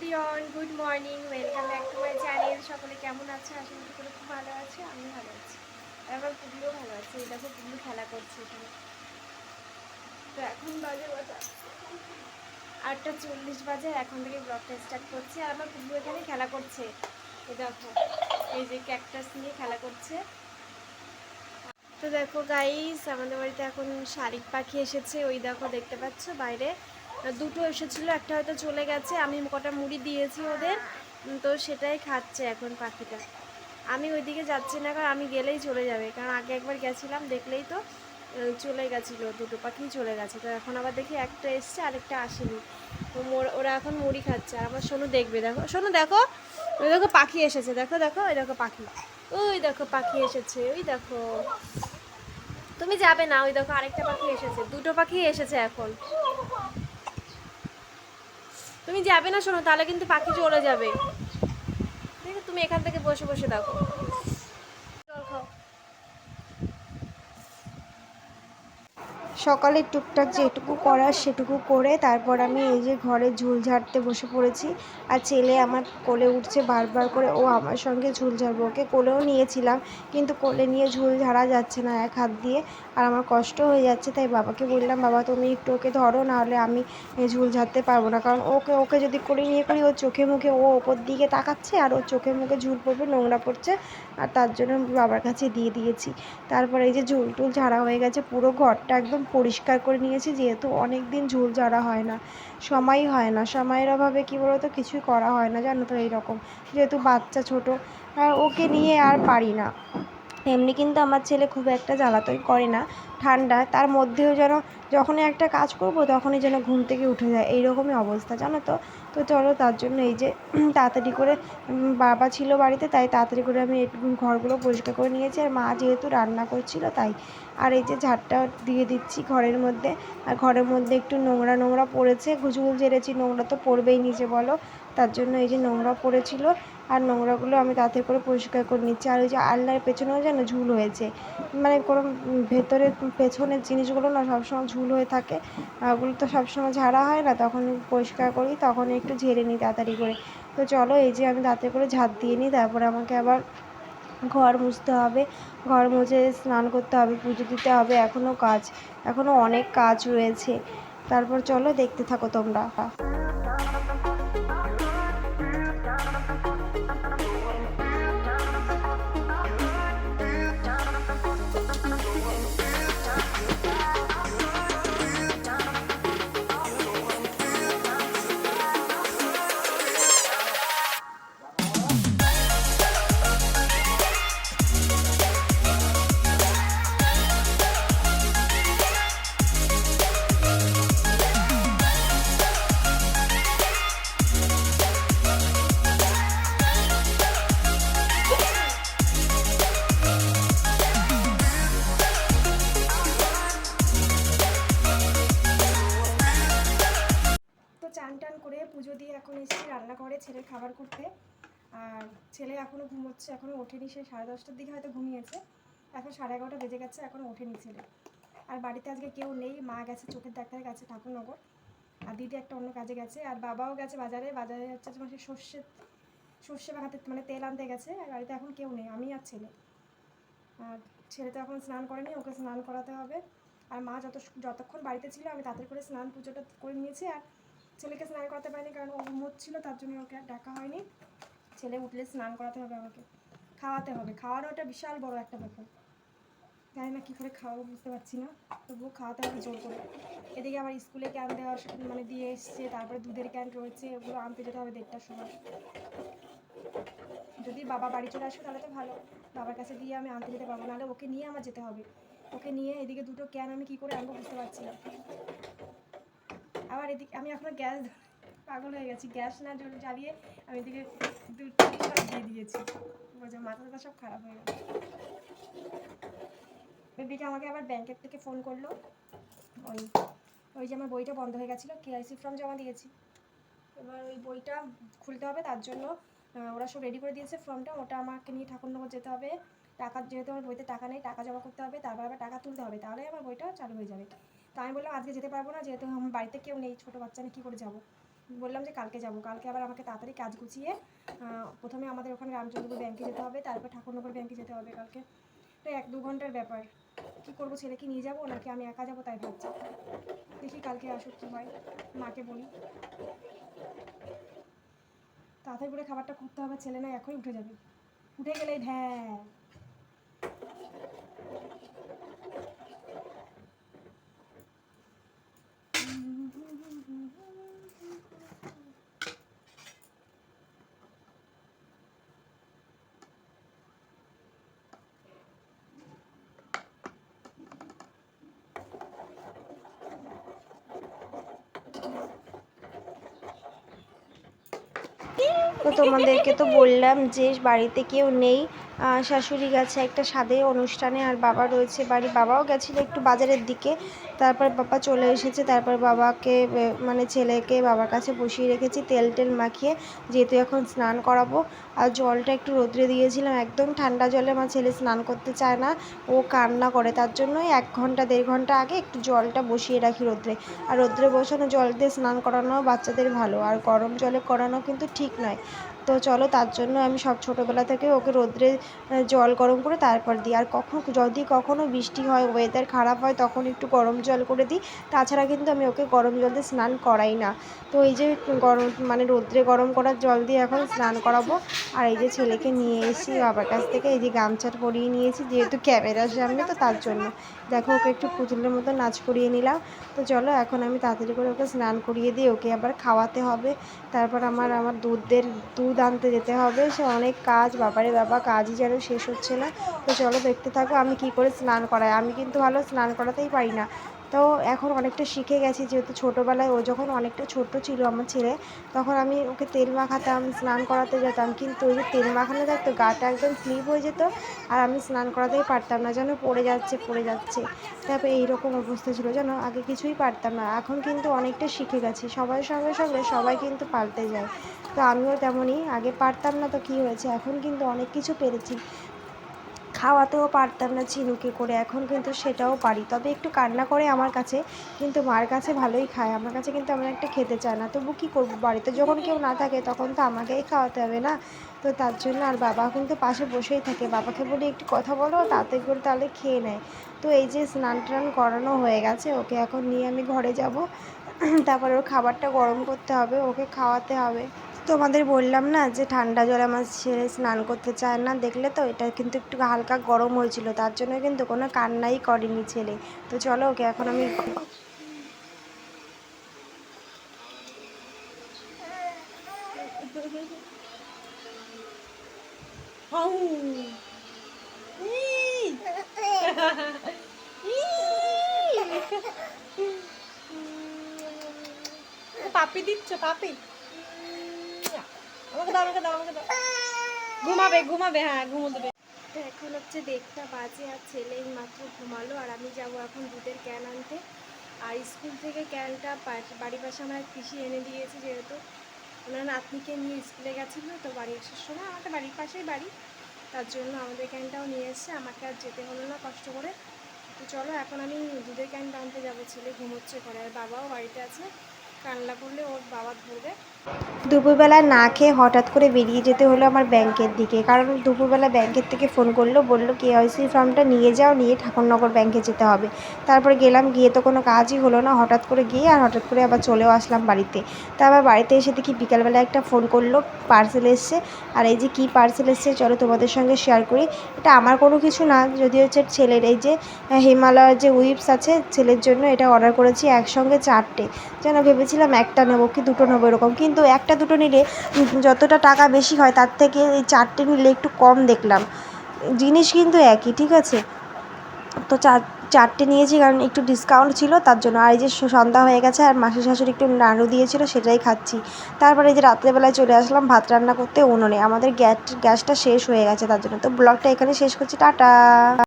Everyone, good morning, welcome back to my channel. সকলে কেমন আছে? আশা করি সকলে খুব ভালো আছে। আমি ভালো আছি, আর আমার পুবলিও ভালো আছে। এই দেখো পুবলি খেলা করছে এখানে। তো এখন বাজে কটা? 8:40 বাজে। এখন থেকে ব্লগটা স্টার্ট করছি, আর আমার পুবলি এখানে খেলা করছে। এই দেখো, এই যে ক্যাকটাস নিয়ে খেলা করছে। তো দেখো গাইস, আমাদের বাড়িতে এখন শালিক পাখি এসেছে। ওই দেখো, দেখতে পাচ্ছ বাইরে দুটো এসেছিল, একটা হয়তো চলে গেছে। আমি কটা মুড়ি দিয়েছি ওদের, তো সেটাই খাচ্ছে এখন পাখিটা। আমি ওইদিকে যাচ্ছি না, কারণ আমি গেলেই চলে যাবে। কারণ আগে একবার গেছিলাম, দেখলেই তো চলে গেছিলো, দুটো পাখি চলে গেছে। তো এখন আবার দেখি একটা এসছে, আরেকটা আসেনি। তো ওরা এখন মুড়ি খাচ্ছে, আর আমার সোনু দেখবে। দেখো সোনু, দেখো ওই দেখো পাখি এসেছে, দেখো দেখো ওই দেখো পাখি, ওই দেখো পাখি এসেছে, ওই দেখো। তুমি যাবে না? ওই দেখো আরেকটা পাখি এসেছে, দুটো পাখি এসেছে এখন। তুমি যাবে না শোনো, তাহলে কিন্তু পাখি চলে যাবে। ঠিক আছে, তুমি এখান থেকে বসে বসে দেখো। জল খাও। সকালে টুকটাক যেটুকু করার সেটুকু করে তারপর আমি এই যে ঘরে ঝুল ঝাড়তে বসে পড়েছি। আর ছেলে আমার কোলে উঠছে বারবার করে, ও আমার সঙ্গে ঝুল ঝাড়বো। ওকে কোলেও নিয়েছিলাম, কিন্তু কোলে নিয়ে ঝুল ঝাড়া যাচ্ছে না এক হাত দিয়ে, আর আমার কষ্ট হয়ে যাচ্ছে। তাই বাবাকে বললাম, বাবা তুমি একটু ওকে ধরো, নাহলে আমি ঝুল ঝাড়তে পারবো না। কারণ ওকে ওকে যদি কোলে নিয়ে করি, ওর চোখে মুখে ও ওপর দিকে তাকাচ্ছে, আর ওর চোখে মুখে ঝুল পড়বে, নোংরা পড়ছে। আর তার জন্য বাবার কাছে দিয়ে দিয়েছি। তারপরে এই যে ঝুল টুল ঝাড়া হয়ে গেছে, পুরো ঘরটা একদম পরিষ্কার করে নিয়েছি। যেহেতু অনেক দিন ঝুল ঝাড়া হয় না, সময়ই হয় না, সময়ের অভাবে কী বলো তো, কিছুই করা হয় না, জানো তো। এইরকম যেহেতু বাচ্চা ছোট, আর ওকে নিয়ে আর পারি না। এমনি কিন্তু আমার ছেলে খুব একটা জ্বালাতন করে না, ঠান্ডা। তার মধ্যেও যেন যখনই একটা কাজ করব তখনই যেন ঘুম থেকে উঠে যায়, এইরকমই অবস্থা, জানো তো। তো চলো, তার জন্য এই যে তাড়াতাড়ি করে বাবা ছিল বাড়িতে, তাই তাড়াতাড়ি করে আমি একটু ঘরগুলো পরিষ্কার করে নিয়েছি। আর মা যেহেতু রান্না করছিল তাই। আর এই যে ঝাড়টা দিয়ে দিচ্ছি ঘরের মধ্যে। আর ঘরের মধ্যে একটু নোংরা নোংরা পড়েছে, ঝুল ঝেড়েছি, নোংরা তো পড়বেই নিচে বলো। তার জন্য এই যে নোংরা পড়েছিল, আর নোংরাগুলো আমি তাড়াতাড়ি করে পরিষ্কার করে নিচ্ছি। আর ওই যে আলনার পেছনেও যেন ঝুল হয়েছে, মানে কোনো ভেতরের পেছনের জিনিসগুলো না সবসময় ঝুল হয়ে থাকে। ওগুলো তো সবসময় ঝাড়া হয় না, তখন পরিষ্কার করি, তখন একটু ঝেড়ে নিই তাড়াতাড়ি করে। তো চলো, এই যে আমি তাড়াতাড়ি করে ঝাড় দিয়ে নিই, তারপরে আমাকে আবার ঘর মুছতে হবে। ঘর মুছে স্নান করতে হবে, পুজো দিতে হবে, এখনও অনেক কাজ রয়েছে। তারপর চলো, দেখতে থাকো তোমরা। তো চান টান করে পুজো দিয়ে এখন এসেছি রান্নাঘরে ছেলের খাবার করতে। আর ছেলে এখনও ঘুমোচ্ছে, এখনও ওঠেনি। সে 10:30টার দিকে হয়তো ঘুমিয়েছে, এখন 11:30 বেজে গেছে, এখনও ওঠেনি ছেলে। আর বাড়িতে আজকে কেউ নেই, মা গেছে চোখের ডাক্তারের কাছে ঠাকুরনগর, আর দিদি একটা অন্য কাজে গেছে, আর বাবাও গেছে বাজারে। বাজারে হচ্ছে তোমার সেই সর্ষে বাগাতে, মানে তেল আনতে গেছে। আর বাড়িতে এখন কেউ নেই, আমি আর ছেলে। আর ছেলে তো এখন স্নান করেনি, ওকে স্নান করাতে হবে। আর মা যতক্ষণ বাড়িতে ছিল আমি তাড়াতাড়ি করে স্নান পুজোটা করে নিয়েছি। আর ছেলেকে স্নান করাতে পারিনি, কারণ ও ঘুমোচ্ছিল, তার জন্য ওকে আর ডাকা হয়নি। ছেলে উঠলে স্নান করাতে হবে, আমাকে খাওয়াতে হবে। খাওয়ানো ওটা বিশাল বড় একটা ব্যাপার, জানি না কী করে খাওয়াবো, বুঝতে পারছি না। তবুও খাওয়াতে হবে জোর করে। এদিকে আবার স্কুলে ক্যান দেওয়ার মানে দিয়ে এসছে, তারপরে দুধের ক্যান রয়েছে, ওগুলো আনতে যেতে হবে 1:30টার সময়। যদি বাবা বাড়ি চলে আসবে তাহলে তো ভালো, বাবার কাছে দিয়ে আমি আনতে যেতে পারবো, নাহলে ওকে নিয়ে আমার যেতে হবে। ওকে নিয়ে এদিকে দুটো ক্যান আমি কী করে আনবো বুঝতে পারছি না। আবার এদিকে আমি এখনও গ্যাস, পাগল হয়ে গেছি, গ্যাস না জ্বালিয়ে আমি এদিকে দুধ সব দিয়ে দিয়েছি। মাথা টাথা সব খারাপ হয়ে গেছে। এদিকে আমাকে আবার ব্যাংকের থেকে ফোন করলো। ওই ওই যে আমার বইটা বন্ধ হয়ে গেছিলো, কেআইসি ফর্ম জমা দিয়েছি, এবার ওই বইটা খুলতে হবে। তার জন্য ওরা সব রেডি করে দিয়েছে ফর্মটা, ওটা আমাকে নিয়ে ঠাকুরনগর যেতে হবে। টাকা, যেহেতু আমার বইতে টাকা নেই, টাকা জমা করতে হবে, তারপর আবার টাকা তুলতে হবে, তাহলে আমার বইটা চালু হয়ে যাবে। তো আমি বললাম আজকে যেতে পারবো না, যেহেতু আমার বাড়িতে কেউ নেই, ছোটো বাচ্চা নিয়ে কী করে যাবো। বললাম যে কালকে যাব, কালকে আবার আমাকে তাড়াতাড়ি কাজ গুছিয়ে প্রথমে আমাদের ওখানে রামচন্দ্রপুর ব্যাংকে যেতে হবে, তারপর ঠাকুরনগর ব্যাংকে যেতে হবে কালকে। তো 1-2 ঘন্টার ব্যাপার। কী করবো, ছেলেকে নিয়ে যাবো নাকি আমি একা যাবো তাই ভাবছি। দেখি কালকে আসুক কী হয়, মাকে বলি। তাড়াতাড়ি করে খাবারটা করতে হবে, ছেলে না এখনই উঠে যাবে, উঠে গেলেই হ্যাঁ। তো তোমাদেরকে তো বললাম যে বাড়িতে কেউ নেই, শাশুড়ি গেছে একটা স্বাদের অনুষ্ঠানে, আর বাবা রয়েছে বাড়ি। বাবাও গেছিলো একটু বাজারের দিকে, তারপর বাবা চলে এসেছে। তারপর বাবাকে মানে ছেলেকে বাবার কাছে বসিয়ে রেখেছি তেল টেল মাখিয়ে, যেহেতু এখন স্নান করাবো। আর জলটা একটু রোদ্রে দিয়েছিলাম, একদম ঠান্ডা জলে আমার ছেলে স্নান করতে চায় না, ও কান্না করে। তার জন্যই 1 ঘন্টা 1.5 ঘন্টা আগে একটু জলটা বসিয়ে রাখি রোদ্রে। আর রোদ্রে বসানো জল দিয়ে স্নান করানো বাচ্চাদের ভালো, আর গরম জলে করানো কিন্তু ঠিক নয়। তো চলো, তার জন্য আমি সব ছোটোবেলা থেকে ওকে রোদ্রে জল গরম করে তারপর দিই। আর যদি কখনও বৃষ্টি হয়, ওয়েদার খারাপ হয়, তখন একটু গরম জল করে দিই। তাছাড়া কিন্তু আমি ওকে গরম জল দিয়ে স্নান করাই না। তো এই যে গরম মানে রোদ্রে গরম করার জল দিয়ে এখন স্নান করাবো। আর এই যে ছেলেকে নিয়ে এসেছি বাবার কাছ থেকে, এই যে গামছাটা পরিয়ে নিয়েছি, যেহেতু ক্যামেরার সামনে, তো তার জন্য দেখো ওকে একটু পুতুলের মতো নাচ করিয়ে নিলাম। তো চলো এখন আমি তাড়াতাড়ি করে ওকে স্নান করিয়ে দিয়ে ওকে আবার খাওয়াতে হবে। তারপর আমার দুধ আনতে যেতে হবে। সে অনেক কাজ, বাবারে বাবা, কাজই যেন শেষ হচ্ছে না। তো চলো দেখতে থাকো আমি কি করে স্নান করাই। আমি কিন্তু ভালো স্নান করাতেই পারি না। তো এখন অনেকটা শিখে গেছি, যেহেতু ছোটোবেলায় ও যখন অনেকটা ছোট ছিল আমার ছেলে, তখন আমি ওকে তেল মাখাতাম, স্নান করাতে যেতাম, কিন্তু ওই যে তেল মাখানো থাকতো গাটা একদম স্লিপ হয়ে যেত, আর আমি স্নান করাতেই পারতাম না, যেন পড়ে যাচ্ছে। তারপরে এইরকম অবস্থা ছিল, যেন আগে কিছুই পারতাম না। এখন কিন্তু অনেকটা শিখে গেছি, সবার সঙ্গে সঙ্গে সবাই কিন্তু পাল্টে যায়। তো আমিও তেমনই, আগে পারতাম না তো কী হয়েছে, এখন কিন্তু অনেক কিছু পেরেছি। খাওয়াতেও পারতাম না ঝিনুকে করে, এখন কিন্তু সেটাও পারি। তবে একটু কান্না করে আমার কাছে, কিন্তু মার কাছে ভালোই খায়, আমার কাছে কিন্তু আমার একটা খেতে চায় না। তবু কী করবো, বাড়িতে যখন কেউ না থাকে তখন তো আমাকেই খাওয়াতে হবে না। তো তার জন্য, আর বাবা কিন্তু পাশে বসেই থাকে, বাবাকে বলি একটু কথা বলো, তাতে করে তাহলে খেয়ে নেয়। তো এই যে স্নান টান করানো হয়ে গেছে, ওকে এখন নিয়ে আমি ঘরে যাব। তারপর ওর খাবারটা গরম করতে হবে, ওকে খাওয়াতে হবে। তোমাদের বললাম না যে ঠান্ডা জলে আমার ছেলে স্নান করতে চায় না, দেখলে তো এটা কিন্তু একটু হালকা গরম হয়েছিল, তার জন্য কিন্তু কোনো কান্নাই করেনি ছেলে। তো চলো ওকে এখন আমি পাপি দিচ্ছ, পাপি আমাকে দাও, আমাকে দাও, আমাকে দাও। ঘুমাবে, হ্যাঁ ঘুমো দেবে। তো এখন হচ্ছে 1টা বাজে, আর ছেলে মাত্র ঘুমালো, আর আমি যাব এখন দুধের ক্যান আনতে। আর স্কুল থেকে ক্যানটা বাড়ির পাশে আমার এক পিসি এনে দিয়েছে, যেহেতু ওনার নাতনিকে নিয়ে স্কুলে গেছিলো, তো বাড়ি আসার সময় আমাদের বাড়ির পাশেই বাড়ি, তার জন্য আমাদের ক্যানটাও নিয়ে এসছে, আমাকে আর যেতে হলো না কষ্ট করে। তো চলো এখন আমি দুধের ক্যানটা আনতে যাবো, ছেলে ঘুমোচ্ছে ঘরে, আর বাবাও বাড়িতে আছে, কান্না করলে ওর বাবা ধরবে। দুপুরবেলা না খেয়ে হঠাৎ করে বেরিয়ে যেতে হলো আমার ব্যাংকের দিকে, কারণ দুপুরবেলা ব্যাংকের থেকে ফোন করলো, বললো কেওয়াইসি ফর্মটা নিয়ে যাও, নিয়ে ঠাকুরনগর ব্যাংকে যেতে হবে। তারপরে গেলাম, গিয়ে তো কোনো কাজই হলো না, হঠাৎ করে গিয়ে আর হঠাৎ করে আবার চলেও আসলাম বাড়িতে। তারপর বাড়িতে এসে দেখি বিকালবেলা একটা ফোন করলো, পার্সেল এসছে। আর এই যে কী পার্সেল এসছে চলো তোমাদের সঙ্গে শেয়ার করি। এটা আমার কোনো কিছু না, যদি হচ্ছে ছেলের, এই যে হিমালয়ের যে উইপস আছে ছেলের জন্য, এটা অর্ডার করেছি একসঙ্গে 4টে। যেন ভেবেছিলাম একটা নেবো কি 2টো নেবো এরকম, কিন্তু 1টা 2টো নিলে যতটা টাকা বেশি হয়, তার থেকে এই 4টে নিলে একটু কম দেখলাম। জিনিস কিন্তু একই, ঠিক আছে। তো 4টে নিয়েছি, কারণ একটু ডিসকাউন্ট ছিল তার জন্য। আর এই যে সন্ধ্যা হয়ে গেছে, আর মাসি শাশুড়ি একটু নাড়ু দিয়েছিল, সেটাই খাচ্ছি। তারপরে এই যে রাত্রেবেলায় চলে আসলাম ভাত রান্না করতে উনুনে, আমাদের গ্যাসটা শেষ হয়ে গেছে, তার জন্য। তো ব্লগটা এখানে শেষ করছি, টাটা।